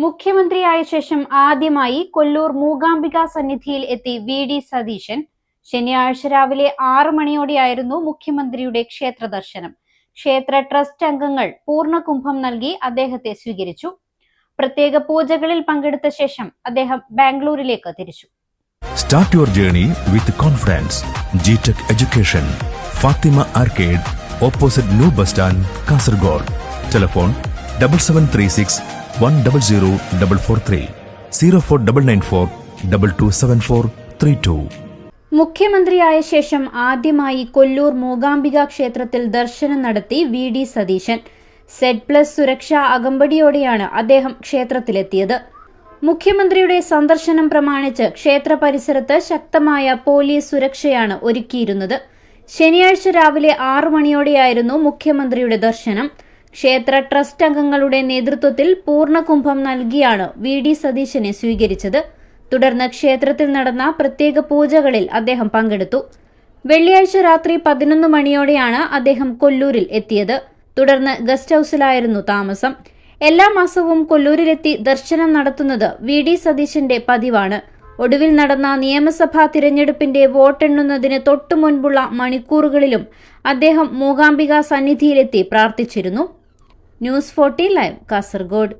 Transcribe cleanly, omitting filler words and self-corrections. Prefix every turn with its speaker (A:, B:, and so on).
A: മുഖ്യമന്ത്രിയായ ശേഷം ആദ്യമായി കൊല്ലൂർ മൂകാംബിക സന്നിധിയിൽ എത്തി വി.ഡി. സതീശൻ. ശനിയാഴ്ച രാവിലെ 6 മണിയോടെയായിരുന്നു മുഖ്യമന്ത്രിയുടെ ക്ഷേത്ര ദർശനം. ക്ഷേത്ര ട്രസ്റ്റ് അംഗങ്ങൾ പൂർണ്ണകുംഭം നൽകി അദ്ദേഹത്തെ സ്വീകരിച്ചു. പ്രത്യേക പൂജകളിൽ പങ്കെടുത്ത ശേഷം അദ്ദേഹം ബാംഗ്ലൂരിലേക്ക് തിരിച്ചു.
B: Start your journey with confidence. GTech Education. Fatima Arcade, opposite New Bus Stand, Kasaragod. Telephone 7736 100 049994 227432.
A: മുഖ്യമന്ത്രിയായ ശേഷം ആദ്യമായി കൊല്ലൂർ മൂകാംബിക ക്ഷേത്രത്തിൽ ദർശനം നടത്തി വി.ഡി. സതീശൻ. Z+ സുരക്ഷാ അകമ്പടിയോടെയാണ് അദ്ദേഹം ക്ഷേത്രത്തിലെത്തിയത്. മുഖ്യമന്ത്രിയുടെ സന്ദർശനം പ്രമാണിച്ച് ക്ഷേത്ര പരിസരത്ത് ശക്തമായ പോലീസ് സുരക്ഷയാണ് ഒരുക്കിയിരുന്നത്. ശനിയാഴ്ച രാവിലെ 6 മണിയോടെയായിരുന്നു മുഖ്യമന്ത്രിയുടെ ദർശനം. ക്ഷേത്ര ട്രസ്റ്റ് അംഗങ്ങളുടെ നേതൃത്വത്തിൽ പൂർണ്ണകുംഭം നൽകിയാണ് വി.ഡി. സതീശനെ സ്വീകരിച്ചത്. തുടർന്ന് ക്ഷേത്രത്തിൽ നടന്ന പ്രത്യേക പൂജകളിൽ അദ്ദേഹം പങ്കെടുത്തു. വെള്ളിയാഴ്ച രാത്രി 11 മണിയോടെയാണ് അദ്ദേഹം കൊല്ലൂരിൽ എത്തിയത്. തുടർന്ന് ഗസ്റ്റ് ഹൌസിലായിരുന്നു താമസം. എല്ലാ മാസവും കൊല്ലൂരിലെത്തി ദർശനം നടത്തുന്നത് വി.ഡി. സതീശന്റെ പതിവാണ്. ഒടുവിൽ നടന്ന നിയമസഭാ തിരഞ്ഞെടുപ്പിന്റെ വോട്ടെണ്ണുന്നതിന് തൊട്ടു മുൻപുള്ള മണിക്കൂറുകളിലും അദ്ദേഹം മൂകാംബിക സന്നിധിയിലെത്തി പ്രാർത്ഥിച്ചിരുന്നു. News 14 live, Kasaragod.